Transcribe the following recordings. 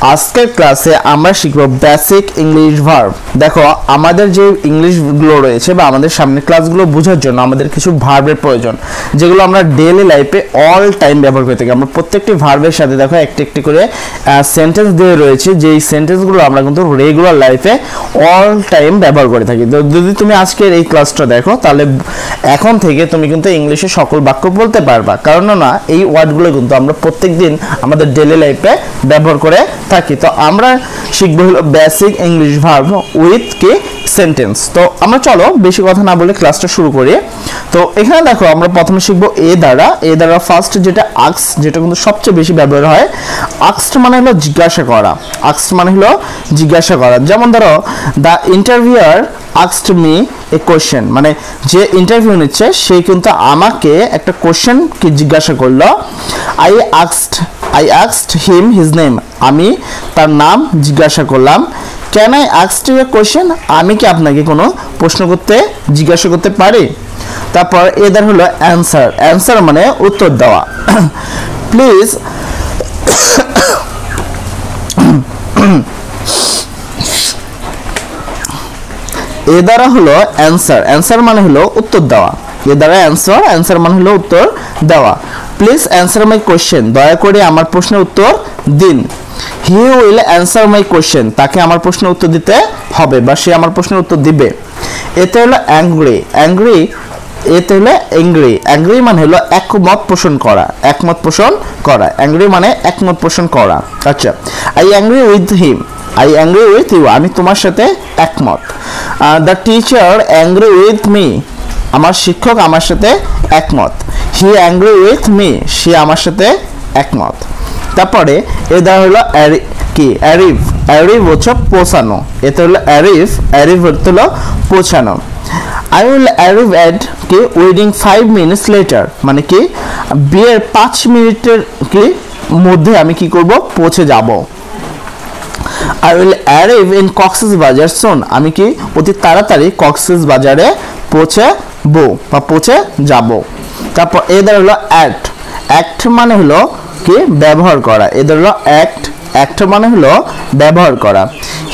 আজকের ক্লাসে আমরা শিখব বেসিক ইংলিশ ভার্ব। দেখো আমাদের যে ইংলিশগুলো রয়েছে বা আমাদের সামনে ক্লাসগুলো বোঝার জন্য আমাদের কিছু ভার্বের প্রয়োজন, যেগুলো আমরা ডেইলি লাইফে অল টাইম ব্যবহার করে থাকি। আমরা প্রত্যেকটি ভার্বের সাথে দেখো একটি একটি করে সেন্টেন্স দিয়ে রয়েছে, যেই সেন্টেন্সগুলো আমরা কিন্তু রেগুলার লাইফে অল টাইম ব্যবহার করে থাকি। তো যদি তুমি আজকের এই ক্লাসটা দেখো তাহলে এখন থেকে তুমি কিন্তু ইংলিশে সকল বাক্য বলতে পারবা, কারণ না এই ওয়ার্ডগুলো কিন্তু আমরা প্রত্যেকদিন আমাদের ডেইলি লাইফে ব্যবহার করে থাকি। তো আমরা শিখবো হলো বেসিক ইংলিশ ভার্ব উইথ কি সেন্টেন্স। তো আমরা চলো বেশি কথা না বলে ক্লাসটা শুরু করি। তো এখানে দেখো আমরা প্রথমে শিখবো এ দ্বারা ফার্স্ট যেটা আক্স, যেটা কিন্তু সবচেয়ে বেশি ব্যবহার হয়। আক্সড মানে হলো জিজ্ঞাসা করা, আক্সড মানে হলো জিজ্ঞাসা করা। যেমন ধরো the interviewer asked me a question, মানে যে ইন্টারভিউ নিচ্ছে সে কিন্তু আমাকে একটা কোশ্চেন কি জিজ্ঞাসা করলো। I asked him his name, আমি তার নাম জিজ্ঞাসা করলাম। Can I ask you a question, আমি কি আপনাকে কোনো প্রশ্ন জিজ্ঞাসা করতে পারি। তারপর এদের হলো অ্যান্সার মানে উত্তর দেওয়া। প্লিজ এ দ্বারা হলো অ্যান্সার মানে হলো উত্তর দেওয়া। এ দ্বারা অ্যান্সার মানে হলো উত্তর দেওয়া। প্লিজ অ্যান্সার মাই কোশ্চেন, দয়া করে আমার প্রশ্নের উত্তর দিন। He will answer my question, তাকে আমার প্রশ্নের উত্তর দিতে হবে বা সে আমার প্রশ্নের উত্তর দিবে। এতে হলো অ্যাংরি, এতে হলো অ্যাংরি মানে হলো একমত পোষণ করা, অ্যাংরি মানে একমত পোষণ করা। আচ্ছা, I angry with him, you, আমি তোমার সাথে একমত। The teacher angry with me, আমার শিক্ষক আমার সাথে একমত। হি অ্যাংরি উইথ মি, সে আমার সাথে একমত। তারপরে এদের হলো অ্যারিভ হচ্ছে পৌঁছানো, এতে হলো অ্যারিভ হলো পৌঁছানো। I will arrive at কি ওয়েডিং 5 minutes later, মানে কি বিয়ের 5 মিনিটের কি মধ্যে আমি কি করব, পৌঁছে যাব। I will arrive in Cox's Bazar soon, আমি কি অতি তাড়াতাড়ি কক্সেস বাজারে পৌঁছে যাব। তারপর এদের হলো অ্যাক্ট মানে হলো কি ব্যবহার করা, এদের হলো অ্যাক্ট মানে হলো ব্যবহার করা।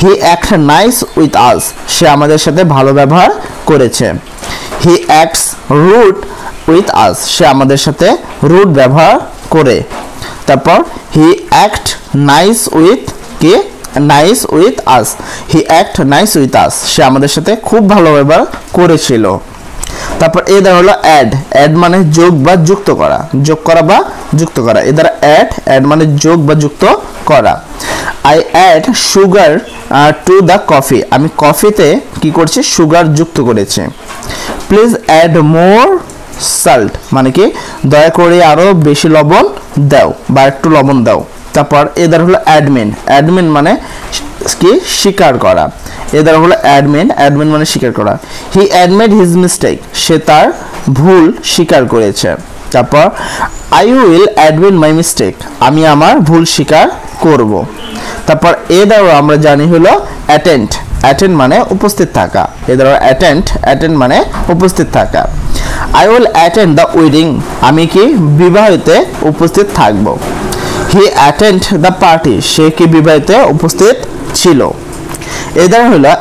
He act nice with us, সে আমাদের সাথে ভালো ব্যবহার করেছে। He acts rude with us, সে আমাদের সাথে রুড ব্যবহার করে। তারপর he act nice with us, he act nice with us, সে আমাদের সাথে খুব ভালো ব্যবহার করেছিল। তারপর এ দ্বারা হলো অ্যাড মানে যোগ বা যুক্ত করা, এ দ্বারা অ্যাড মানে যোগ বা যুক্ত করা। I add sugar to the coffee, আমি কফিতে কি করছি, সুগার যুক্ত করেছি। প্লিজ অ্যাড মোর সল্ট, মানে কি দয়া করে আরো বেশি লবণ দাও বা একটু লবণ দাও। তারপর এদের হলো অ্যাডমিন মানে কি স্বীকার করা, এদের হলো অ্যাডমিন মানে স্বীকার করা। হি অ্যাডমিট হিজ মিস্টেক, সে তার ভুল স্বীকার করেছে। তারপর I will admit my mistake, আমি আমার ভুল স্বীকার করব। তারপর এদেরও আমরা জানি হলো অ্যাটেন্ড মানে উপস্থিত থাকা, এদেরও অ্যাটেন্ড মানে উপস্থিত থাকা। I will attend the wedding, আমি কি বিবাহতে উপস্থিত থাকব। হি অ্যাটেন্ড দ্য পার্টি, সে কি বিবাহতে উপস্থিত ছিল। এদের হলো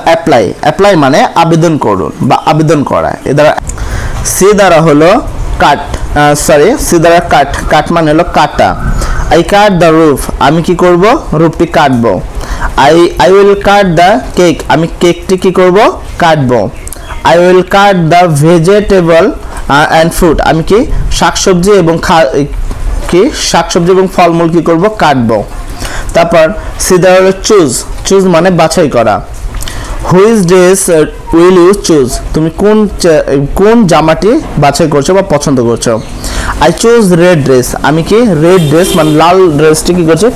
অ্যাপ্লাই মানে আবেদন করুন বা আবেদন করা। এদের সি দ্বারা হলো কাট মানে হলো কাটা। আই কাট দ্য রুফ, আমি কি করব, রুফটি কাটবো। I will cut the cake, আমি কেকটি কি করব, কাটবো। I will cut the vegetable and fruit, আমি কি শাকসবজি এবং ফলমূল কি করব, কাটবো। তারপর সিদা হলো চুজ মানে বাছাই করা। Which dress will you choose, তুমি কোন জামাটি বাছাই করছো বা পছন্দ করছো। আই চুজ রেড ড্রেস, আমি কি রেড ড্রেস মানে লাল ড্রেসটি কি করছি,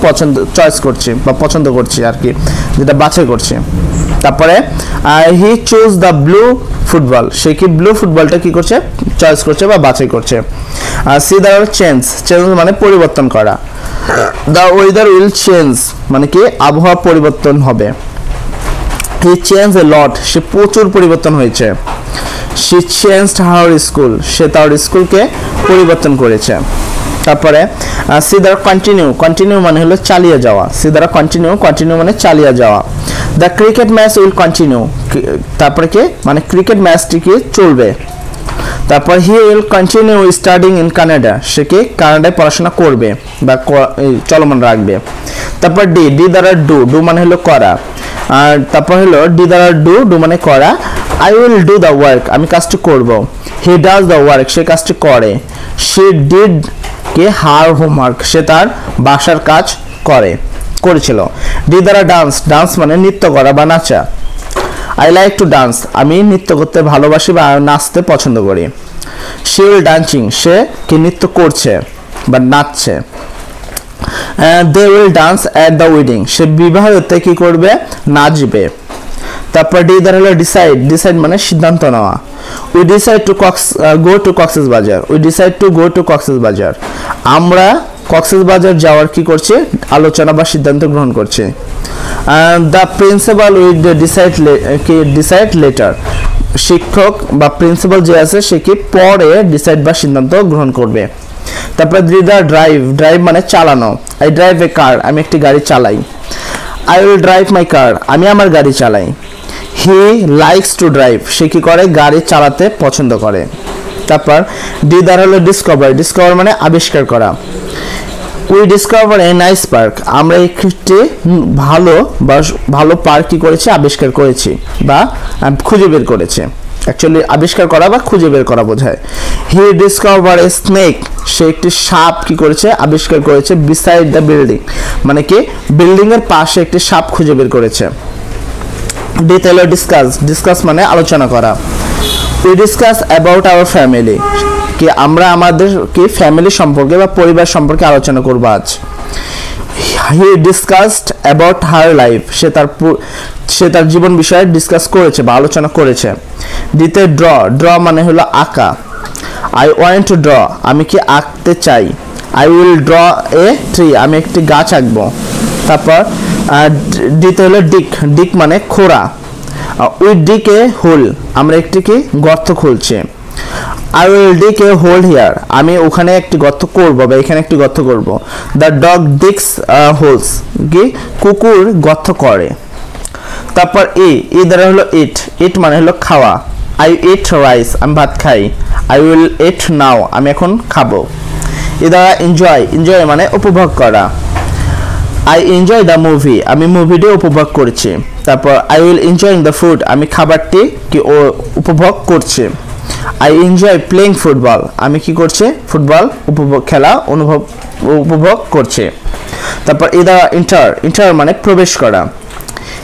চয়েস করছি বা পছন্দ করছি আর কি, যেটা বাছাই করছি। তারপরে he choose the blue football, সে কি ব্লু ফুটবলটা কি করছে, চয়েস করছে বা বাছাই করছে। সি দ্য চেঞ্জ মানে পরিবর্তন করা। দ্য ওয়েদার উইল চেঞ্জ, মানে কি আবহাওয়া পরিবর্তন হবে। হি চেঞ্জ এ লট, সে প্রচুর পরিবর্তন হয়েছে। শি চেঞ্জড হার স্কুল, সে তার স্কুলকে পরিবর্তন করেছে। তারপরে সি দ্বারা কন্টিনিউ, কন্টিনিউ মানে হলো চালিয়ে যাওয়া, সি দ্বারা কন্টিনিউ, কন্টিনিউ মানে চালিয়ে যাওয়া। The cricket match will continue, তারপরে কি মানে ক্রিকেট ম্যাচটি কি চলবে। তারপর he will continue studying in Canada, সে কি কানাডায় পড়াশোনা করবে বা চলমান রাখবে। তারপর ডি, ডি দ্বারা ডু, ডু মানে হলো করা, আর তারপর হলো ডি দ্বারা ডু, ডু মানে করা। I will do the work, আমি কাজটি করব। হি ডাজ দ্য ওয়ার্ক, সে কাজটি করে। শি ডিড কে হার হোমওয়ার্ক, সে তার বাসার কাজ করেছিল। ডি দ্বারা ডান্স, ডান্স মানে নৃত্য করা বা নাচা। আই লাইক টু ডান্স, আমি নৃত্য করতে ভালোবাসি বা নাচতে পছন্দ করি। শি উইল ডান্সিং, সে কি নৃত্য করছে বা নাচছে। They will dance at the wedding, সে বিবাহতে কি করবে নাচবে। তারপর ডি দ্বারা হলো ডিসাইড, ডিসাইড মানে সিদ্ধান্ত নেওয়া। We decide to go to Cox's Bazar, we decide to go to Cox's Bazar, আমরা কক্সেস বাজার যাওয়ার কি করছে আলোচনা বা সিদ্ধান্ত গ্রহণ করছে। The principal will decide letter, শিক্ষক বা প্রিন্সিপাল যে আছে সে কি পরে ডিসাইড বা সিদ্ধান্ত গ্রহণ করবে। তারপরে দ্য ড্রাইভ, ড্রাইভ মানে চালানো। আই ড্রাইভ এ কার, আমি একটি গাড়ি চালাই। আই উইল ড্রাইভ মাই কার, আমি আমার গাড়ি চালাই। হি লাইকস টু ড্রাইভ, সে কি করে গাড়ি চালাতে পছন্দ করে। তারপর ডি দ্বারা হলো ডিসকভার, ডিসকভার মানে আবিষ্কার করা। We discover a nice park, আমরা একটি ভালো পার্ক কি করেছি আবিষ্কার করেছি বা খুঁজে বের করেছে। অ্যাকচুয়ালি আবিষ্কার করা বা খুঁজে বের করা বোঝায়। হি ডিসকভার এ স্নেক, সে একটি সাপ কি করেছে আবিষ্কার করেছে। বিসাইড দ্য বিল্ডিং মানে কি বিল্ডিং এর পাশে একটি সাপ খুঁজে বের করেছে। ডি হলো ডিসকাস, ডিসকাস মানে আলোচনা করা। We discuss about our family, কি আমরা আমাদের কি ফ্যামিলি সম্পর্কে বা পরিবার সম্পর্কে আলোচনা করব আজ। He discussed about her life, সে তার জীবন বিষয়ে ডিসকাস করেছে বা আলোচনা করেছে। দিতে ড্র, ড্র মানে হলো আঁকা। আই ওয়ান্ট টু ড্র, আমি কি আঁকতে চাই। I will draw a tree, আমি একটি গাছ আঁকবো। তারপর দিতে হলো ডিক, ডিক মানে খোঁড়া। উই ডিক এ হোল, আমরা একটি কি গর্ত খুলছি। I will dig a hole here, আমি ওখানে একটি গর্ত করব বা এখানে একটি গর্ত করব। দ্য ডগ ডিক্স হোলস, কি কুকুর গর্ত করে। তারপর ই দ্বারা হলো ইট, ইট মানে হলো খাওয়া। আই ইট রাইস, আমি ভাত খাই। আই উইল ইট নাও, আমি এখন খাবো। এ দ্বারা এনজয়, এনজয় মানে উপভোগ করা। আই এনজয় দ্য মুভি, আমি মুভিটি উপভোগ করছি। তারপর I will enjoying the food, আমি খাবারটি কি উপভোগ করছি। আই এনজয় প্লেইং ফুটবল, আমি কি করছি ফুটবল খেলা উপভোগ করছি। তারপর এ দ্বারা এন্টার, এন্টার মানে প্রবেশ করা।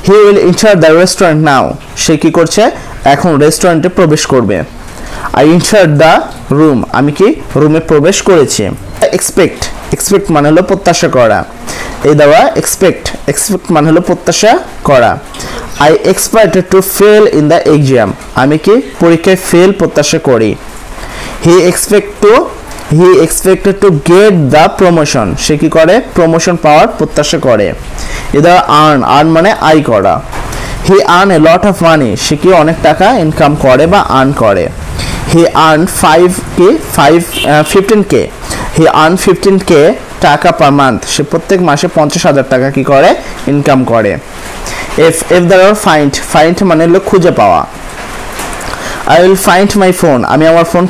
He will enter the restaurant now, সে কি করছে এখন রেস্টুরেন্টে প্রবেশ করবে। আই এন্টার দ্য রুম, আমি কি রুমে প্রবেশ করেছি। এক্সপেক্ট, এক্সপেক্ট মানে হলো প্রত্যাশা করা। এই দেওয়া এক্সপেক্ট, এক্সপেক্ট মানে হলো প্রত্যাশা করা। I expected to fail in the exam, আমি কি পরীক্ষায় ফেল প্রত্যাশা করি। He expected to get the promotion, সে কি করে প্রমোশন পাওয়ার প্রত্যাশা করে। এদের আর্ন, আর্ন মানে আয় করা। হি earn A lot of money, সে কি অনেক টাকা ইনকাম করে বা আর্ন করে। হি আর্ন 15K, হি আর্ন 15K টাকা পার মান্থ, সে প্রত্যেক মাসে 50,000 টাকা কি করে ইনকাম করে। এফ দ্বারা ফাইন্ড, ফাইন্ড মানে হলো খুঁজে পাওয়া। I will find my phone, আমি আমার ফোন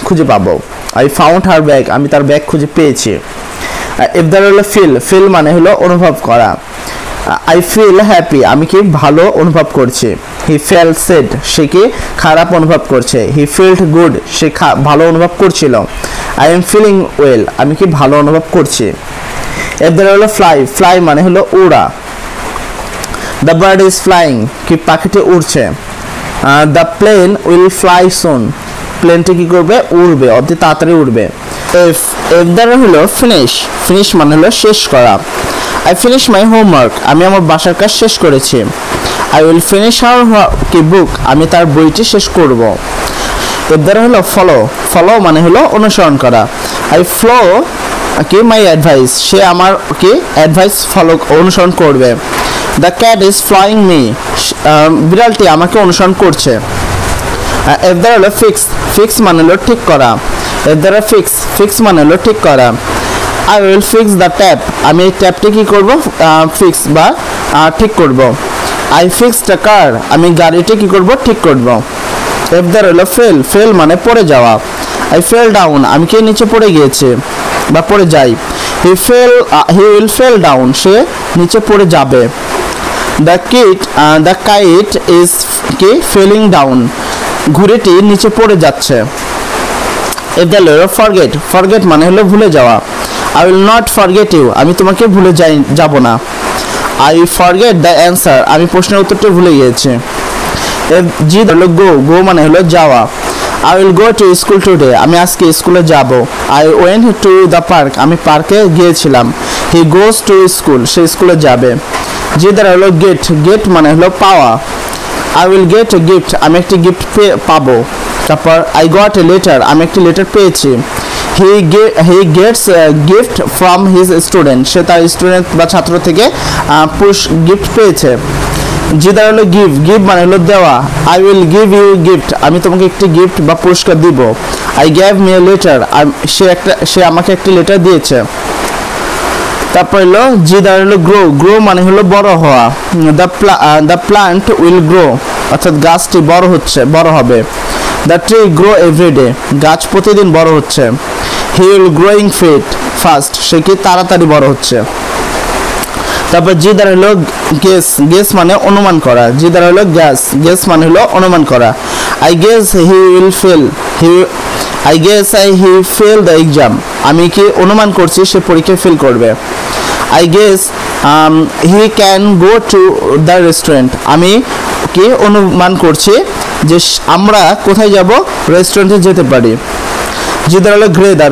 খুঁজে পাবো। আই ফাউন্ড হার ব্যাগ, আমি তার ব্যাগ খুঁজে পেয়েছি। এফ দ্বারা হলো ফিল, ফিল মানে হলো অনুভব করা। আই ফিল হ্যাপি, আমি কি ভালো অনুভব করছি। হি ফেল সেড, সে কি খারাপ অনুভব করছে। হি ফিল্ড গুড, সে ভালো অনুভব করছিল। আই এম ফিলিং ওয়েল, আমি কি ভালো অনুভব করছি। এর দ্বারা হলো ফ্লাই, ফ্লাই মানে হলো উড়া। দ্য বার্ড ইজ ফ্লাইং, কি পাখিটি উড়ছে। দ্য প্লেন উইল ফ্লাই সুন, প্লেনটি কি করবে উড়বে, অতি তাড়াতাড়ি উড়বে। এর দ্বারা হলো ফিনিশ, ফিনিশ মানে হলো শেষ করা। আই ফিনিশ মাই হোমওয়ার্ক, আমি আমার বাসার কাজ শেষ করেছি। আই উইল ফিনিশ হার কি বুক, আমি তার বইটি শেষ করব। এর দ্বারা হলো ফলো, ফলো মানে হলো অনুসরণ করা। আই ফলো কি মাই অ্যাডভাইস, সে আমার কি অ্যাডভাইস ফলো অনুসরণ করবে। The cat is flying me, বিড়ালটি আমাকে অনুসরণ করছে। এর দ্বারা হলো ফিক্স, ফিক্স মানে হলো ঠিক করা। এর দ্বারা ফিক্স মানে হলো ঠিক করা। I will fix the tap, আমি এই ট্যাপটি কি করব, ফিক্স বা ঠিক করব। আই ফিক্স দ্য কার, আমি গাড়িটি কি করব, ঠিক করব। এর দ্বারা হলো ফেল মানে পড়ে যাওয়া। আই ফেল ডাউন, আমি কি নিচে পড়ে গিয়েছি বা পড়ে যাই। হি উইল ফেল ডাউন, সে নিচে পড়ে যাবে। দ্য কাইট ইজ কি ফেলিং ডাউন, ঘুড়িটি নিচে পড়ে যাচ্ছে। এর হলো ফরগেট মানে হলো ভুলে যাওয়া। I will not forget you, আমি তোমাকে ভুলে যাব না। আই ফরগেট দ্য অ্যান্সার, আমি প্রশ্নের উত্তরটি ভুলে গিয়েছি। জি হলো গো মানে হলো যাওয়া। I will go to school today, আমি আজকে স্কুলে যাব। I went to the park, আমি পার্কে গিয়েছিলাম। হি গোজ টু স্কুল, সে স্কুলে যাবে। জি দ্বারা হলো গেট মানে হলো পাওয়া। I will get a gift, আমি একটি গিফট পাবো। তারপর আই গট এ লেটার, আমি একটি লেটার পেয়েছি। He gets gift from his student, সে তার স্টুডেন্ট বা ছাত্র থেকে গিফট পেয়েছে। যে দ্বারা হলো গিভ মানে হলো দেওয়া। I will give you gift, আমি তোমাকে একটি গিফট বা পুরস্কার দিব। I gave me a letter, সে আমাকে একটি লেটার দিয়েছে। তারপর হলো জি দ্বারা হলো গ্রো মানে হলো বড় হওয়া। দ্য প্লান্ট উইল গ্রো, অর্থাৎ গাছটি বড় হবে। দ্য ট্রি গ্রো এভরিডে, গাছ প্রতিদিন বড় হচ্ছে। হি উইল গ্রোয়িং ফাস্ট, সে কি তাড়াতাড়ি বড় হচ্ছে। তারপর জি দ্বারা হলো গেস মানে অনুমান করা। জি দ্বারা হলো গেস মানে হলো অনুমান করা। I guess he fail the exam, আমি কি অনুমান করছি সে পরীক্ষায় ফেল করবে। I guess he can go to the restaurant, আমি কি অনুমান করছি যে আমরা কোথায় যাব, রেস্টুরেন্টে যেতে পারি। যে দ্বারা হলো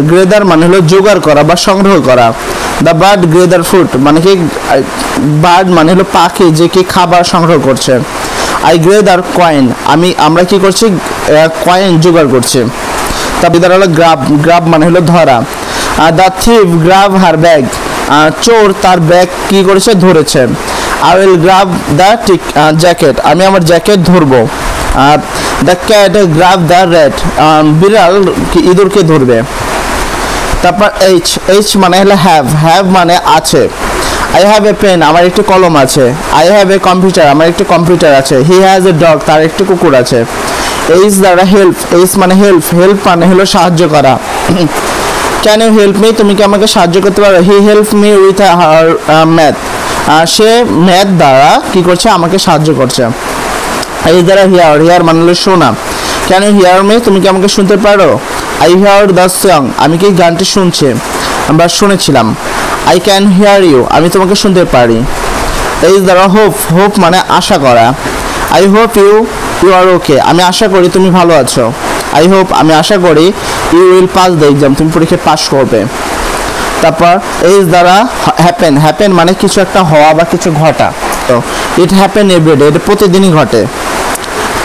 গ্রেদার মানে হলো জোগাড় করা বা সংগ্রহ করা। দ্য বার্ড গ্রেদার ফুড, মানে কি বার্ড মানে হলো পাখি যে কি খাবার সংগ্রহ করছে। আই গ্রেদার কয়েন, আমরা কি করছি, কয়েন জোগাড় করছি। তারপর দ্বারা হলো গ্রাব মানে হলো ধরা। The thief grab her bag, চোর তার ব্যাগ কি করেছে, ধরেছে। I will grab the jacket, আমি আমার জ্যাকেট ধরবো। The cat grab the rat, বিড়াল ইঁদুরকে ধরবে। তারপর এইচ মানে হলো হ্যাভ মানে আছে। আই হ্যাভ এ পেন, আমার একটি কলম আছে। আই হ্যাভ এ কম্পিউটার, আমার একটি কম্পিউটার আছে। হি হ্যাজ এ ডগ, তার একটি কুকুর আছে। এইচ দ্বারা এইচ মানে হেল্প মানে হলো সাহায্য করা। ক্যান ইউ হেল্প মি, তুমি কি আমাকে সাহায্য করতে পারো। He help me with her math, say math দ্বারা কি করছে, আমাকে সাহায্য করছে। এই দ্বারা হিয়ার মানে হলো শোনা। ক্যান ইউ হিয়ার মি, তুমি কি আমাকে শুনতে পারো। আই হিয়ার দ্য সং, আমি কি গানটি শুনছি বা শুনেছিলাম। আই ক্যান হিয়ার ইউ, আমি তোমাকে শুনতে পারি। এই দ্বারা হোপ মানে আশা করা। আই হোপ ইউ আর ওকে, আমি আশা করি তুমি ভালো আছো। আই হোপ, আমি আশা করি you will pass the exam, তুমি পরীক্ষায় পাস করবে। তারপর এই দ্বারা হ্যাপেন মানে কিছু একটা হওয়া বা কিছু ঘটা। তো ইট হ্যাপেন এভরিডে, এটা প্রতিদিনই ঘটে।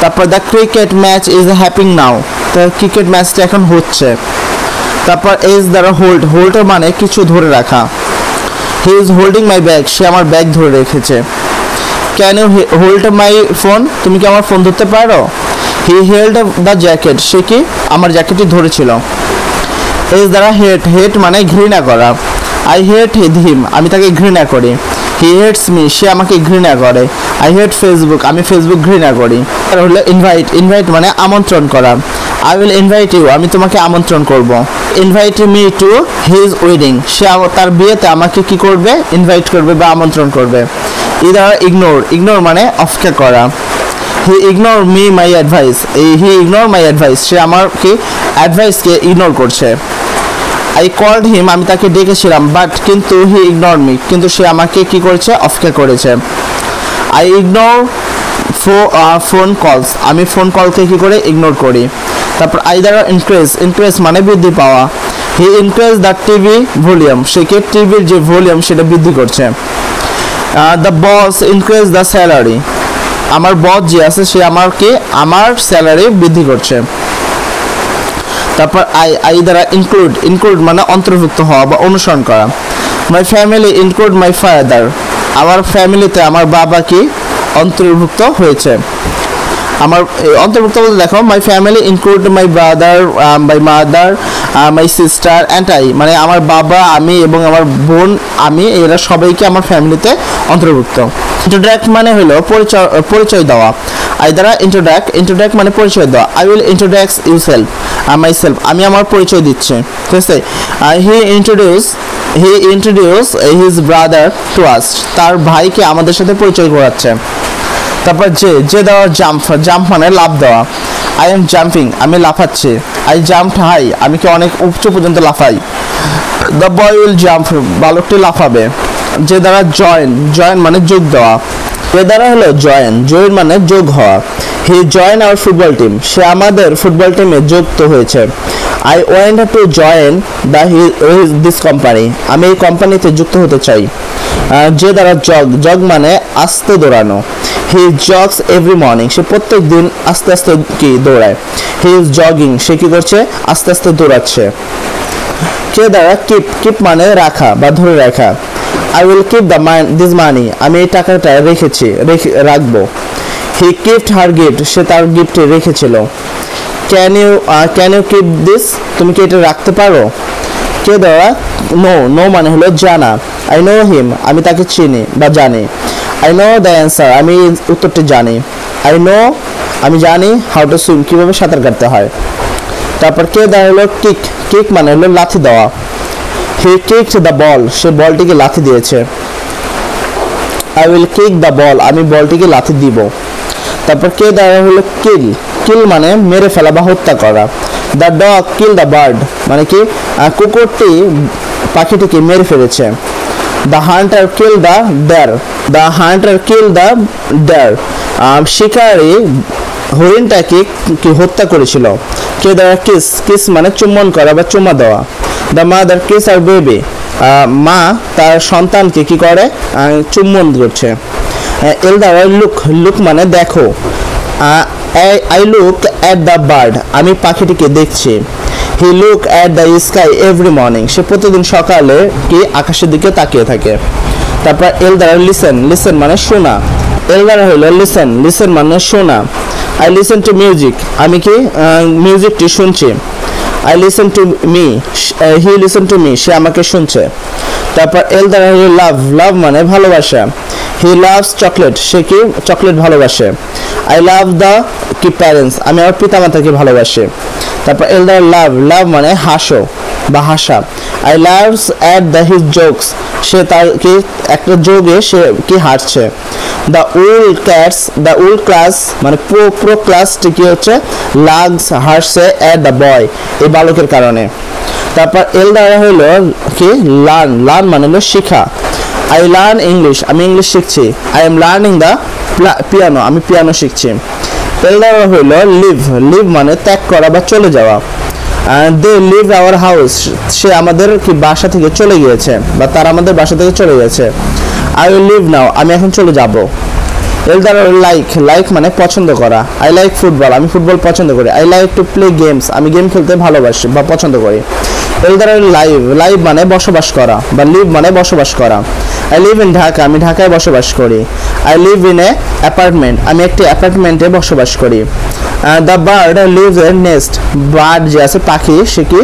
তারপর দ্য ক্রিকেট ম্যাচ ইজ হ্যাপিং নাও, তো ক্রিকেট ম্যাচটা এখন হচ্ছে। তারপর এজ দ্বারা হোল্ড মানে কিছু ধরে রাখা। He is holding my bag, সে আমার ব্যাগ ধরে রেখেছে। Can you hold my phone, তুমি কি আমার ফোন ধরতে পারো। হি হেল্ড দ্য জ্যাকেট, সে কি আমার জ্যাকেটটি ধরেছিল। এজ দ্বারা হেট মানে ঘৃণা করা। আই হেট হিম, আমি তাকে ঘৃণা করি। হি হেটস মি, সে আমাকে ঘৃণা করে। আই হেট ফেসবুক, আমি ফেসবুক ঘৃণা করি। আর হলো ইনভাইট মানে আমন্ত্রণ করা। আই উইল ইনভাইট ইউ, আমি তোমাকে আমন্ত্রণ করব। Invite me to his wedding, সে তার বিয়েতে আমাকে কি করবে, ইনভাইট করবে বা আমন্ত্রণ করবে। ইদার ইগনোর মানে অপেক্ষা করা। He ignore me my advice, he ignore my advice, সে আমার কি অ্যাডভাইসকে ইগনোর করছে। আই কল্ড হিম, আমি তাকে ডেকেছিলাম, কিন্তু হি ইগনোর মি, কিন্তু সে আমাকে কি করেছে, অপেক্ষা করেছে। আই ইগনোর ফোন কলস, আমি ফোন কলকে কি করে ইগনোর করি। তারপর আই দ্বারা ইনক্রিজ মানে বৃদ্ধি পাওয়া। হি ইনক্রিজ দ্য টিভি ভলিউম, সে কি টিভির যে ভলিউম সেটা বৃদ্ধি করছে। The boss increase the salary, আমার বস যে আছে সে আমার স্যালারি বৃদ্ধি করছে। তারপর আই দ্বারা ইনক্লুড মানে অন্তর্ভুক্ত হওয়া বা অনুসরণ করা। My family include my father, আমার ফ্যামিলিতে আমার বাবা কি অন্তর্ভুক্ত হয়েছে। আমার অন্তর্ভুক্ত বলতে দেখো, my family include my brother, my mother, my sister and I, মানে আমার বাবা, আমি এবং আমার বোন, আমি, এরা সবাইকে আমার ফ্যামিলিতে অন্তর্ভুক্ত। ইন্ট্রোডাক্ট মানে হলো পরিচয় দেওয়া। আই দ্বারা ইন্ট্রোডাক্ট মানে পরিচয় দেওয়া। I will introduce you self, my self, আমি আমার পরিচয় দিচ্ছি, ঠিক আছে। He introduce his brother to us, তার ভাইকে আমাদের সাথে পরিচয় করাচ্ছে। তারপর যে দেওয়া জাম্প মানে লাফ দেওয়া। আই এম জাম্পিং, আমি লাফাচ্ছি। আই জাম্পড হাই, আমি কি অনেক উচ্চ পর্যন্ত লাফাই। দ্য বয় উইল জাম্প, বালকটি লাফাবে। যে দ্বারা জয়েন মানে যোগ দেওয়া। যে দ্বারা হলো জয়েন মানে যোগ হওয়া। He join our football team, সে আমাদের ফুটবল টিমে যুক্ত হয়েছে। I went to join this company, আমি এই কোম্পানিতে যুক্ত হতে চাই। যে দ্বারা জগ মানে আস্তে দৌড়ানো। হি জগস এভরি মর্নিং, সে প্রত্যেক দিন আস্তে আস্তে কি দৌড়ায়। হি ইজ জগিং, সে কি করছে, আস্তে আস্তে দৌড়াচ্ছে। কে দ্বারা কিপ মানে রাখা বা ধরে রাখা। আই উইল কিপ দিস মানি, আমি এই টাকাটা রাখবো। হি কিপড হার গিফট, সে তার গিফট রেখেছিল। ক্যান ইউ কিপ দিস, তুমি কি এটা রাখতে পারো। কে দ্বারা নো মানে হলো জানা। আই নো হিম, আমি তাকে চিনি বা জানি। আই নো দ্য অ্যান্সার, আমি উত্তরটি জানি। আই নো, আমি জানি। হাউ টু সুইম, কীভাবে সাঁতার কাটতে হয়। তারপর কে দ্বারা হলো কিক মানে হলো লাথি দেওয়া। হি কিকড দ্য বল, সে বলটিকে লাথি দিয়েছে। I will kick the ball, আমি বলটিকে লাথি দিব। তারপর কে দ্বারা হলো কিল মানে মেরে ফেলা বা হত্যা করা। The dog kill the bird, মানে কি কুকুরটি পাখিটিকে মেরে ফেলেছে। The hunter kill the deer, শিকারী হরিণটাকে কি হত্যা করেছিল। কে দ্বারা কিস মানে চুম্বন করা বা চুমা দেওয়া। The mother kiss her baby, মা তার সন্তানকে কি করে, চুম্বন করছে। এল দ্বারা লুক মানে দেখো। I look at the bird, আমি পাখিটিকে দেখছি। He look at the sky every morning, সে প্রতিদিন সকালে কি আকাশের দিকে তাকিয়ে থাকে। তারপর এল দ্বারা লিসেন মানে শোনা। এল দ্বারা হলো লিসেন মানে শোনা। আই লিসেন টু মিউজিক, আমি কি মিউজিকটি শুনছি। I listen to me, he listen to me, সে আমাকে শুনছে। তারপর এল দ্বারা হলো লাভ মানে ভালোবাসা। হি লাভস চকলেট, সে কি চকলেট ভালোবাসে। আই লাভ দ্য কি প্যারেন্টস, আমি আমার পিতামাতাকে ভালোবাসি। তারপর এল দ্বারা লাভ মানে হাসো বা হাসা। I loves at the his jokes, সে তার কি একটা যোগে সে কি হাসছে। দ্য উল ক্লাস মানে পুরো ক্লাসটি কি হচ্ছে, লাগস হাসছে অ্যাট দ্য বয়, এই বালকের কারণে। তারপর এল দ্বারা হলো কি লার্ন মানে হলো শিখা। আই লার্ন ইংলিশ, আমি ইংলিশ শিখছি। I am learning the piano, আমি পিয়ানো শিখছি। এল দ্বারা হলো লিভ মানে ত্যাগ করা বা চলে যাওয়া। দে লিভ আওয়ার হাউস, সে আমাদের কি বাসা থেকে চলে গিয়েছে বা তারা আমাদের বাসা থেকে চলে গেছে। আই উইল লিভ নাও, আমি এখন চলে যাব। এল দ্বারা লাইক মানে পছন্দ করা। আই লাইক ফুটবল, আমি ফুটবল পছন্দ করি। I like to play games, আমি গেম খেলতে ভালোবাসি বা পছন্দ করি। এল দ্বারা লাইভ মানে বসবাস করা বা লিভ মানে বসবাস করা। আই লিভ ইন ঢাকা, আমি ঢাকায় বসবাস করি। I live in a apartment, আমি একটি অ্যাপার্টমেন্টে বসবাস করি। The bird lives a nest, bird যে আছে পাখি, সে কি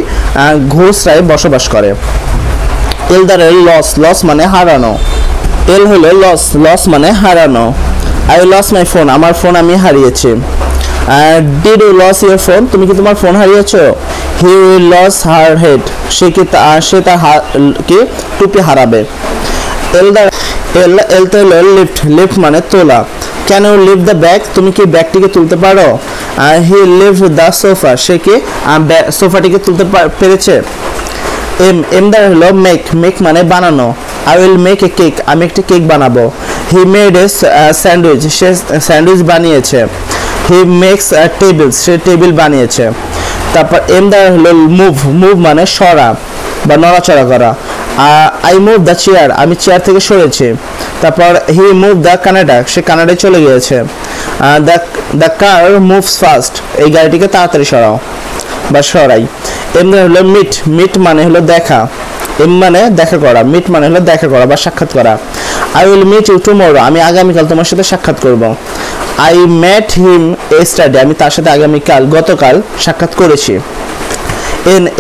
ঘোষরায় বসবাস করে। এল দ্বারা লস মানে হারানো। এল হলো লস মানে হারানো। আই লস মাই ফোন, আমার ফোন আমি হারিয়েছি। Did you lose your phone, তুমি কি তোমার ফোন হারিয়েছো। He will lose her head, সে তার কি টুপি হারাবে। এল তো হলো লিফট মানে তোলা। Can you lift the bag, তুমি কি ব্যাগটিকে তুলতে পারো। হি লিফট দ্য সোফা, সে কি সোফাটিকে তুলতে পেরেছে। এম দ্বারা হলো মেক মানে বানানো। I will make a cake, আমি একটি কেক বানাবো। হি মেড এ স্যান্ডউইচ, সে স্যান্ডউইচ বানিয়েছে। হি মেক্স টেবিল, সে টেবিল বানিয়েছে। তারপর এম দ্বারা হলো মুভ মানে সরা বা নড়াচড়া করা। আই মুভ দ্য চেয়ার, আমি চেয়ার থেকে সরেছি। তারপর হি মুভ দ্য কানাডা, সে কানাডায় চলে গিয়েছে। দ্য কার মুভস ফাস্ট, এই গাড়িটিকে তাড়াতাড়ি সরাও বা সরাই। এম হলো মিট মানে হলো দেখা। এম মানে দেখা করা, মিট মানে হলো দেখা করা বা সাক্ষাৎ করা। I will meet you tomorrow, আমি আগামীকাল তোমার সাথে সাক্ষাৎ করব। আই মেট হিম এস্টারডে, আমি তার সাথে গতকাল সাক্ষাৎ করেছি।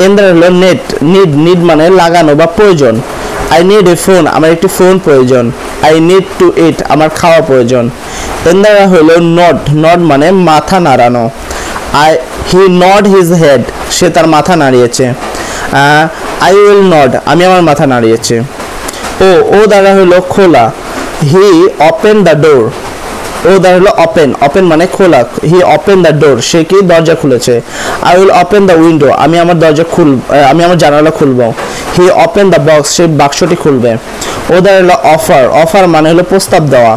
এন দ্বারা হলো নেট, নিড মানে লাগানো বা প্রয়োজন। আই নিড এ ফোন, আমার একটি ফোন প্রয়োজন। আই নিড টু ইট, আমার খাওয়া প্রয়োজন। এন দ্বারা হলো নড মানে মাথা নাড়ানো। হি নড হিজ হেড, সে তার মাথা নাড়িয়েছে। আই উইল নড, আমি আমার মাথা নাড়িয়েছে। ও দ্বারা হলো খোলা। হি ওপেন দ্য ডোর, ও দ্বারা হলো ওপেন মানে খোলা। হি ওপেন দ্য ডোর, সে কি দরজা খুলেছে। I will open the window, আমি আমার আমি আমার জানালা খুলবো। হি ওপেন দ্য বক্স, সে বাক্সটি খুলবে। ও দ্বারা হলো অফার মানে হলো প্রস্তাব দেওয়া।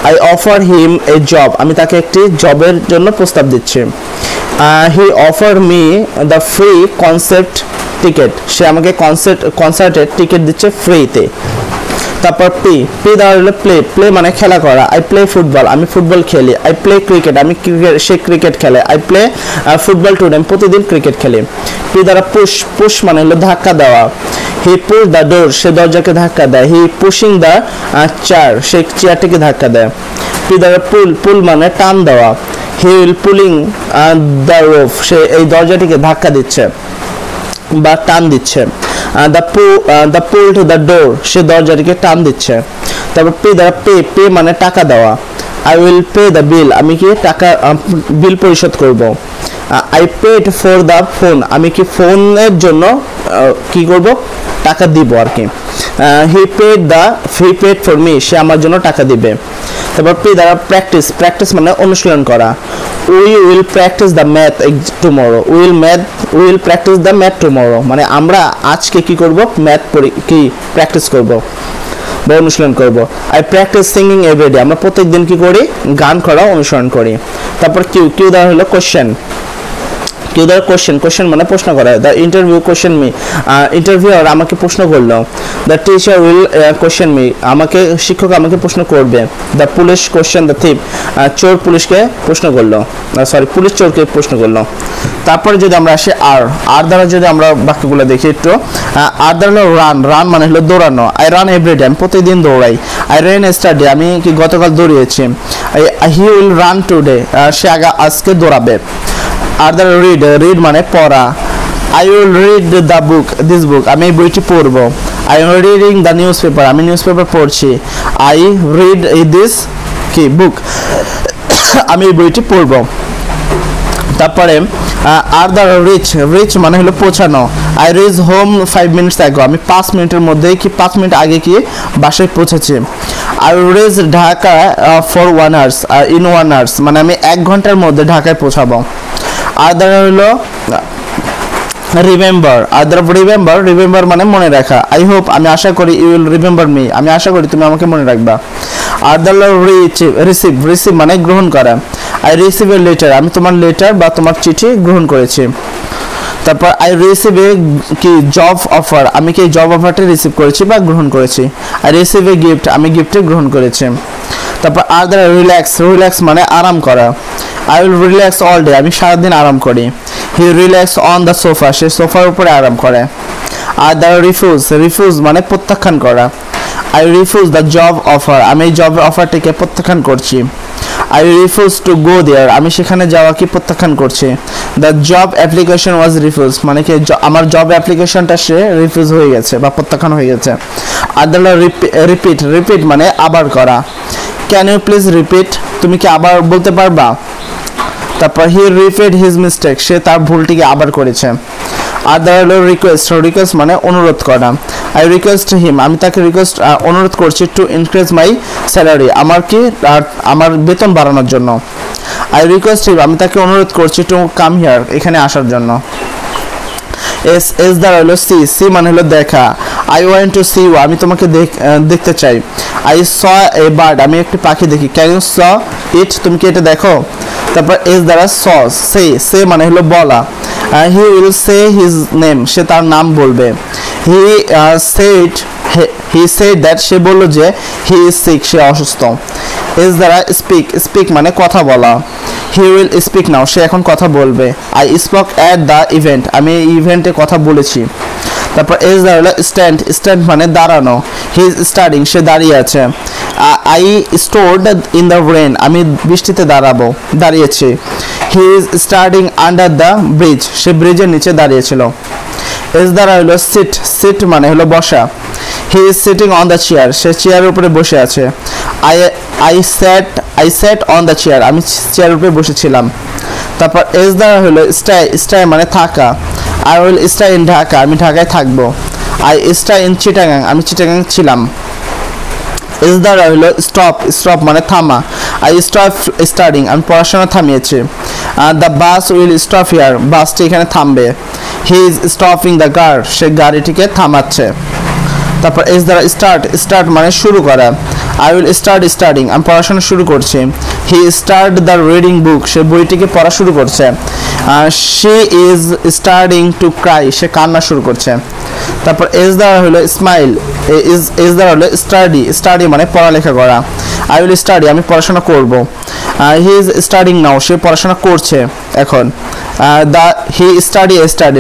I offer him a job, আমি তাকে একটি জবের জন্য প্রস্তাব দিচ্ছি। He offer me the free concert ticket, সে আমাকে কনসার্টের টিকিট দিচ্ছে ফ্রিতে। তারপর পি দ্বারা হলো প্লে মানে খেলা করা। আই প্লে ফুটবল, আমি ফুটবল খেলি। I play cricket, say cricket খেলে। আই প্লে ফুটবল টুডে, আমি প্রতিদিন ক্রিকেট খেলি। পি দ্বারা পুশ মানে হলো ধাক্কা দেওয়া। হি পুশ দ্য ডোর, সে দরজাকে ধাক্কা দেয়। হি পুশিং দ্য চেয়ার, সে চেয়ারটিকে ধাক্কা দেয়। পি দ্বারা পুল মানে টান দেওয়া। He will pulling the rope, সে এই দরজাটিকে ধাক্কা দিচ্ছে বা টান দিচ্ছে। The pull to the door, সে দরজাটিকে টান দিচ্ছে। তারপর পে দ্বারা পে মানে টাকা দেওয়া। I will pay the bill, আমি কি টাকা বিল পরিশোধ করব। I paid for the phone, আমি কি ফোনের জন্য কি করব, টাকা দিব আর কি। হি পেড ফর মি, সে আমার জন্য টাকা দিবে। তারপর পে দ্বারা প্র্যাকটিস মানে অনুশীলন করা। We will practice the math tomorrow, will practice the math tomorrow, মানে আমরা আজকে কি করব, ম্যাথ কি প্র্যাকটিস করব বা অনুশীলন করব। আই প্র্যাকটিস সিঙ্গিং এভরিডে, আমরা প্রত্যেকদিন কি করি, গান করা অনুসরণ করি। তারপর কিউ দ্বারা হলো কোশ্চেন। কোশ্চেন মানে প্রশ্ন করা। The interview question me, interviewer আমাকে প্রশ্ন করলো। The teacher will question me, শিক্ষক আমাকে প্রশ্ন করবে। The police question the thief, চোর পুলিশকে প্রশ্ন করলো, পুলিশ চোরকে প্রশ্ন করলো। তারপরে যদি আমরা আসি আর দ্বারা যদি আমরা বাক্যগুলো দেখি একটু, আর দ্বারা হলো রান মানে হলো দৌড়ানো। আই রান এভরিডে, আমি প্রতিদিন দৌড়াই। আই রেন স্টাডি, আমি কি গতকাল দৌড়িয়েছি। হি উইল রান টুডে, সে আজকে দৌড়াবে। আর দ্বারা রিড মানে পড়া। I will read the this book, আমি এই বইটি পড়বো। I am reading the news paper, আমি নিউজ পেপার পড়ছি। আই রিড দিস কি বুক, আমি এই বইটি পড়বো। তারপরে আর দ্বারা রিচ মানে হলো পৌঁছানো। I reach home 5 minutes ago, আমি 5 মিনিটের মধ্যে কি 5 মিনিট আগে কি বাসায় পৌঁছেছি। I reach Dhaka for 1 hour, in 1 hour, মানে আমি 1 ঘন্টার মধ্যে ঢাকায় পৌঁছাবো। আর দ্বারা হলো রিমেম্বার মানে মনে রাখা। আই হোপ, আমি আশা করি, ইউ উইল রিমেম্বার মি, আমি আশা করি তুমি আমাকে মনে রাখবা। আর দ্বারা রিসিভ মানে গ্রহণ করা। আই রিসিভ এ লেটার, আমি তোমার লেটার বা তোমার চিঠি গ্রহণ করেছি। তারপর আই রিসিভ এ কি জব অফার, আমি কি জব অফারটি রিসিভ করেছি বা গ্রহণ করেছি। আই রিসিভ এ গিফট, আমি গিফটটি গ্রহণ করেছি। তারপর আর দ্বারা রিল্যাক্স মানে আরাম করা। I will relax all day, আমি সারাদিন আরাম করি। হি রিল্যাক্স অন দ্য সোফা, সে সোফার উপরে আরাম করে। আর দ্বারা রিফিউজ মানে প্রত্যাখ্যান করা। I refuse the job offer, আমি এই জব অফারটিকে প্রত্যাখ্যান করছি। I refuse to go there, আমি সেখানে যাওয়া কি প্রত্যাখ্যান করছি। The job application was refuse, মানে কি আমার জব অ্যাপ্লিকেশনটা সে রিফিউজ হয়ে গেছে বা প্রত্যাখ্যান হয়ে গেছে। আর দ্বারা রিপিট মানে আবার করা। ক্যান ইউ প্লিজ রিপিট, তুমি কি আবার বলতে পারবা। তারপর হি রিপিট হিজ মিস্টেক, সে তার ভুলটিকে আবার করেছে। আর দ্বারা হলো রিকোয়েস্ট মানে অনুরোধ করা। আই রিকোয়েস্ট হিম, আমি তাকে অনুরোধ করছি টু ইনক্রিজ মাই স্যালারি, আমার বেতন বাড়ানোর জন্য। আই রিকোয়েস্ট হিম, আমি তাকে অনুরোধ করছি টু কাম হিয়ার, এখানে আসার জন্য। এস দ্বারা হলো সি মানে হলো দেখা। I want to see you, আমি তোমাকে দেখতে চাই। আই স এ বার্ড, আমি একটি পাখি দেখি। ক্যান ইউ স ইট, তুমি কি এটা দেখো। তারপর এস দ্বারা সে মানে হলো বলা। He will say his name, সে তার নাম বলবে। হি সেড দ্যাট, সে বলল যে হি ইজ সিক, সে অসুস্থ। এস দ্বারা স্পিক মানে কথা বলা। হি উইল স্পিক নাও, সে এখন কথা বলবে। I spoke at the event, আমি এই ইভেন্টে কথা বলেছি। তারপর এস দ্বারা হলো স্ট্যান্ড, স্ট্যান্ড মানে দাঁড়ানো। হি ইজ স্টাডিং, সে দাঁড়িয়ে আছে। I stood in the rain, আমি বৃষ্টিতে দাঁড়িয়েছি। He is studying under the bridge, সে ব্রিজের নিচে দাঁড়িয়েছিল। এস দ্বারা হলো সিট, সিট মানে হলো বসা। He is sitting on the chair, সে চেয়ারের উপরে বসে আছে। I sat on the chair, আমি চেয়ারের উপরে বসেছিলাম। তারপর এস দ্বারা হলো স্টাই, স্টাই মানে থাকা। আই উইল স্টাই ইন ঢাকা, আমি ঢাকায় থাকবো। আই স্টাই ইন চিটাগাং, আমি চিটাগাং ছিলাম। এস দ্বারা হলো স্টপ, স্টপ মানে থামা। আই স্টপ স্টাডিং, আমি পড়াশোনা থামিয়েছি। The bus will stop here, বাসটি এখানে থামবে। He is stopping the car, সে গাড়িটিকে থামাচ্ছে। তারপর এস দ্বারা স্টার্ট, স্টার্ট মানে শুরু করা। আই উইল স্টার্ট স্টাডিং, আমি পড়াশোনা শুরু করছি। He start the reading book, সে বইটিকে পড়া শুরু করছে। She is starting to cry, সে কান্না শুরু করছে। তারপর এস দ্বারা হলো স্মাইল, এস দ্বারা হলো স্টাডি, স্টাডি মানে পড়ালেখা করা। আই উইল স্টাডি, আমি পড়াশোনা করব। হি ইজ স্টাডিং নাও, সে পড়াশোনা করছে এখন। হি স্টাডি,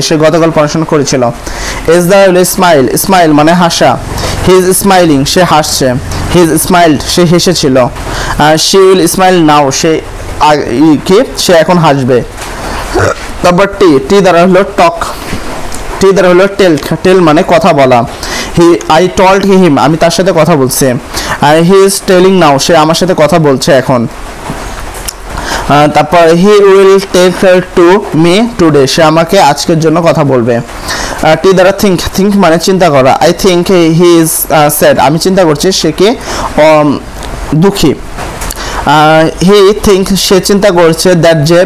সে গতকাল পড়াশোনা করেছিল। এস দ্বারা হলো স্মাইল, স্মাইল মানে হাসা। হি ইজ স্মাইলিং, সে হাসছে। হি ইজ স্মাইলড, সে হেসেছিল। শি উইল স্মাইল নাও, সে এখন হাসবে। তারপর টি দ্বারা হলো টক, টি দ্বারা হলো টেল, টেল মানে কথা বলা। আই টল্ড হিম, আমি তার সাথে কথা বলছি। হি ইজ টেলিং নাও, সে আমার সাথে কথা বলছে এখন। তারপর he will take to me today, সে আমাকে আজকের জন্য কথা বলবে। টি দ্বারা থিঙ্ক, থিঙ্ক মানে চিন্তা করা। I think he is sad, আমি চিন্তা করছি সে কি দুঃখী। হি থিঙ্ক, সে চিন্তা করছে দ্যাট যে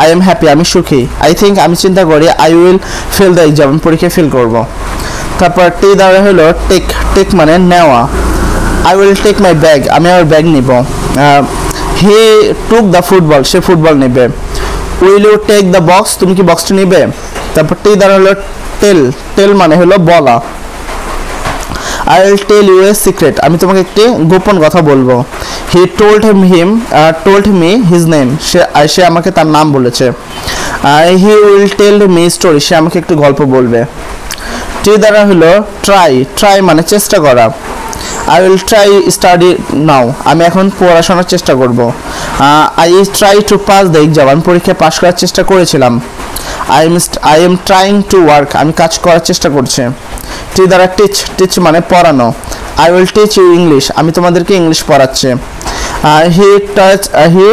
আই এম হ্যাপি, আমি সুখী। আই থিঙ্ক, আমি চিন্তা করি I will fail the exam, আমি পরীক্ষায় ফেল করব। তারপর টি দ্বারা হলো টেক, টেক মানে নেওয়া। I will take my bag, আমি আমার ব্যাগ নিব। হি টুক দ্য ফুটবল, সে ফুটবল নেবে। Will you take the box, তুমি কি বক্সটি নেবে? তারপর টি দ্বারা হলো টেল, টেল মানে হলো বলা। I will tell you a secret, আমি তোমাকে একটি গোপন কথা বলবো। He told me his name, সে আমাকে তার নাম বলেছে। He will tell me story, সে আমাকে একটু গল্প বলবে। টি দ্বারা হলো ট্রাই, ট্রাই মানে চেষ্টা করা। আই উইল ট্রাই স্টাডি নাও, আমি এখন পড়াশোনার চেষ্টা করব। I try to pass the exam, আমি পরীক্ষায় পাস করার চেষ্টা করেছিলাম। I am trying to work, আমি কাজ করার চেষ্টা করছি। টি দ্বারা টিচ, টিচ মানে পড়ানো। I will teach you English, আমি তোমাদেরকে ইংলিশ পড়াচ্ছি। হি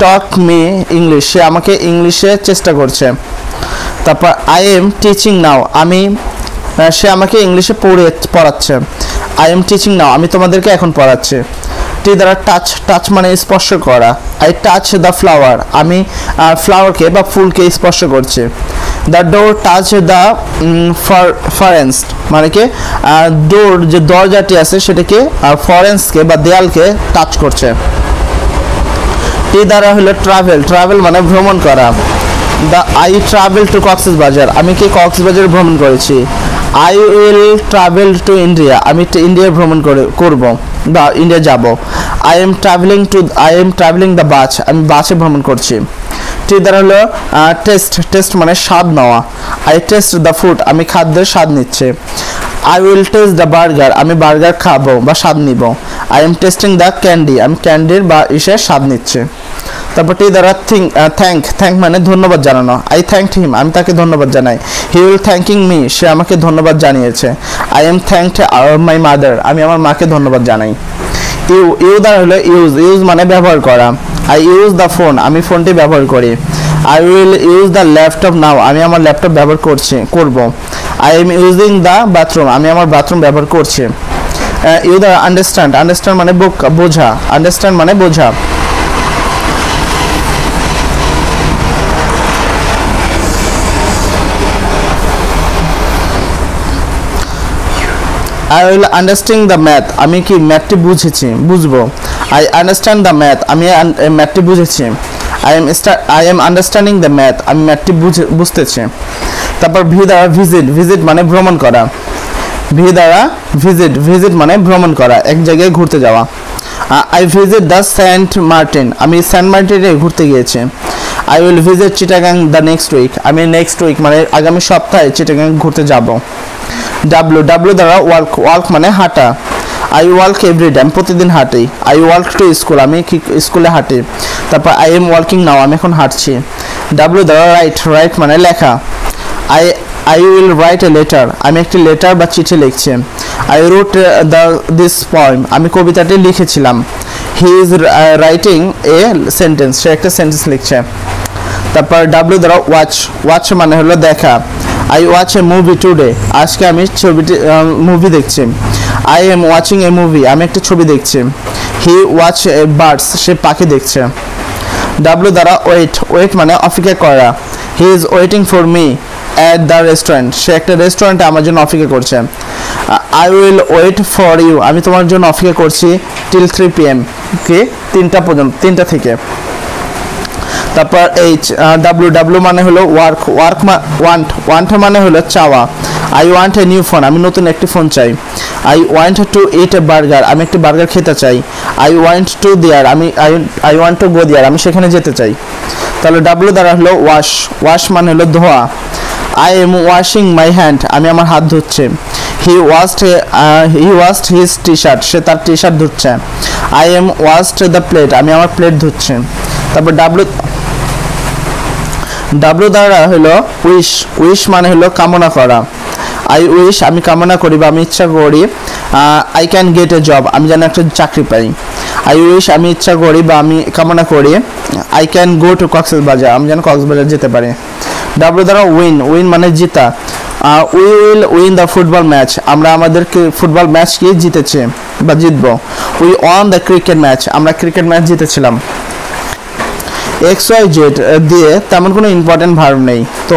টক মি ইংলিশ, সে আমাকে ইংলিশে চেষ্টা করছে। তারপর আই এম টিচিং নাও, সে আমাকে ইংলিশে পড়াচ্ছে। আই এম টিচিং নাও, আমি তোমাদেরকে এখন পড়াচ্ছি। টি দ্বারা টাচ, টাচ মানে স্পর্শ করা। আই টাচ দ্য ফ্লাওয়ার, আমি ফ্লাওয়ারকে বা ফুলকে স্পর্শ করছি। দ্য ডোর টাচ দ্য ফরেন্স, মানে কি ডোর যে দরজাটি আছে সেটাকে ফরেন্সকে বা দেয়ালকে টাচ করছে। টি দ্বারা হলো ট্রাভেল, ট্রাভেল মানে ভ্রমণ করা। আই ট্রাভেল টু কক্সবাজার, আমি কি কক্সবাজার ভ্রমণ করেছি। I will travel to India, আমি ইন্ডিয়া ভ্রমণ করব বা ইন্ডিয়া যাব। I am travelling the bus, আমি বাসে ভ্রমণ করছি। টি দ্বারা হলো টেস্ট, টেস্ট মানে স্বাদ নেওয়া। আই টেস্ট দ্য ফুড, আমি খাদ্যের স্বাদ নিচ্ছি। I will test the burger, আমি বার্গার খাবো বা স্বাদ নিব। I am testing the candy, আমি ক্যান্ডির বা ইসের স্বাদ নিচ্ছি। তারপর টি দ্বারা থ্যাঙ্ক মানে ধন্যবাদ জানানো। আই থ্যাঙ্কড হিম, আমি তাকে ধন্যবাদ জানাই। হি উইল থ্যাঙ্কিং মি, সে আমাকে ধন্যবাদ জানিয়েছে। I am thanked my mother, আমি আমার মাকে ধন্যবাদ জানাই। ইউ দ্বারা হলো ইউজ, ইউজ মানে ব্যবহার করা। আই ইউজ দ্য ফোন, আমি ফোনটি ব্যবহার করি। I will use the laptop now, আমি আমার ল্যাপটপ ব্যবহার করব। I am using the bathroom, আমি আমার বাথরুম ব্যবহার করছি। ইউ দ্বারা আন্ডারস্ট্যান্ড, আন্ডারস্ট্যান্ড মানে বোঝা, আন্ডারস্ট্যান্ড মানে বোঝা। I will understand the math, আমি কি ম্যাথটি বুঝবো। আই আন্ডারস্ট্যান্ড দ্য ম্যাথ, আমি ম্যাথটি বুঝেছি। I am understanding the math, আমি ম্যাথটি বুঝতেছি। তারপর ভি দ্বারা ভিজিট, ভিজিট মানে ভ্রমণ করা। ভি দ্বারা ভিজিট মানে ভ্রমণ করা, এক জায়গায় ঘুরতে যাওয়া। I visit the Saint Martin, আমি সেন্ট মার্টিনে ঘুরতে গিয়েছি। I will visit Chittagong the next week, আমি নেক্সট উইক মানে আগামী সপ্তাহে চিটাগাং ঘুরতে যাব। ডাব্লু ডাব্লু দ্বারা ওয়ার্ক, ওয়ার্ক মানে হাঁটা। আই ওয়ার্ক এভরিডে, আমি প্রতিদিন হাঁটি। আই ওয়ার্ক টু স্কুল, আমি স্কুলে হাঁটি। তারপর আই এম ওয়ার্কিং নাও, আমি এখন হাঁটছি। ডাব্লু দ্বারা রাইট, রাইট মানে লেখা। I will write a letter, আমি একটি লেটার বা চিঠি লিখছি। আই রোট দিস পয়েম, আমি কবিতাটি লিখেছিলাম। He is writing a sentence, সে একটা সেন্টেন্স লিখছে। তারপর ডাব্লু দ্বারা ওয়াচ, ওয়াচ মানে হলো দেখা। I watch A movie today, আজকে আমি মুভি দেখছি। I am watching a movie, আমি একটা ছবি দেখছি। হি ওয়াচ এ বার্ডস, সে পাখি দেখছে। ডাব্লু দ্বারা ওয়েট, ওয়েট মানে অপেক্ষা করা। He is waiting for me at the restaurant, সে একটা রেস্টুরেন্টে আমার জন্য অপেক্ষা করছে। I will wait for you, আমি তোমার জন্য অপেক্ষা করছি টিল 3 PM, কি 3টা পর্যন্ত, 3টা থেকে। তারপর এইচ, ডাব্লু ডাব্লু মানে হলো ওয়ার্ক, ওয়ার্ক ওয়ান্ট, ওয়ান্ট মানে হলো চাওয়া। I want a new phone, আমি নতুন একটি ফোন চাই। I want to eat a burger, আমি একটি বার্গার খেতে চাই। I want to there, I want to go there, আমি সেখানে যেতে চাই। তাহলে ডাব্লু দ্বারা হলো ওয়াশ, ওয়াশ মানে হলো ধোয়া। I am washing my hand, আমি আমার হাত ধুচ্ছি। He washed his T shirt, সে তার টি শার্ট ধুচ্ছে। I am washed the plate, আমি আমার প্লেট ধুচ্ছি। তারপর ডাব্লু দ্বারা হলো উইশ, উইশ মানে হলো কামনা করা। আই উইশ, আমি কামনা করি বা আমি ইচ্ছা করি। I can get A job, আমি যেন একটা চাকরি পাই। আই উইশ, আমি ইচ্ছা করি বা আমি কামনা করি। I can go to Cox's Bazar, আমি যেন কক্সবাজার যেতে পারি। ডাব্লু দ্বারা উইন, উইন মানে জিতা। We will win the football match, আমরা আমাদেরকে ফুটবল ম্যাচ কি জিতেছি বা জিতবো। We won the cricket match, আমরা ক্রিকেট ম্যাচ জিতেছিলাম। XYZ দিয়ে তেমন কোনো ইম্পর্টেন্ট ভার্ব নেই। তো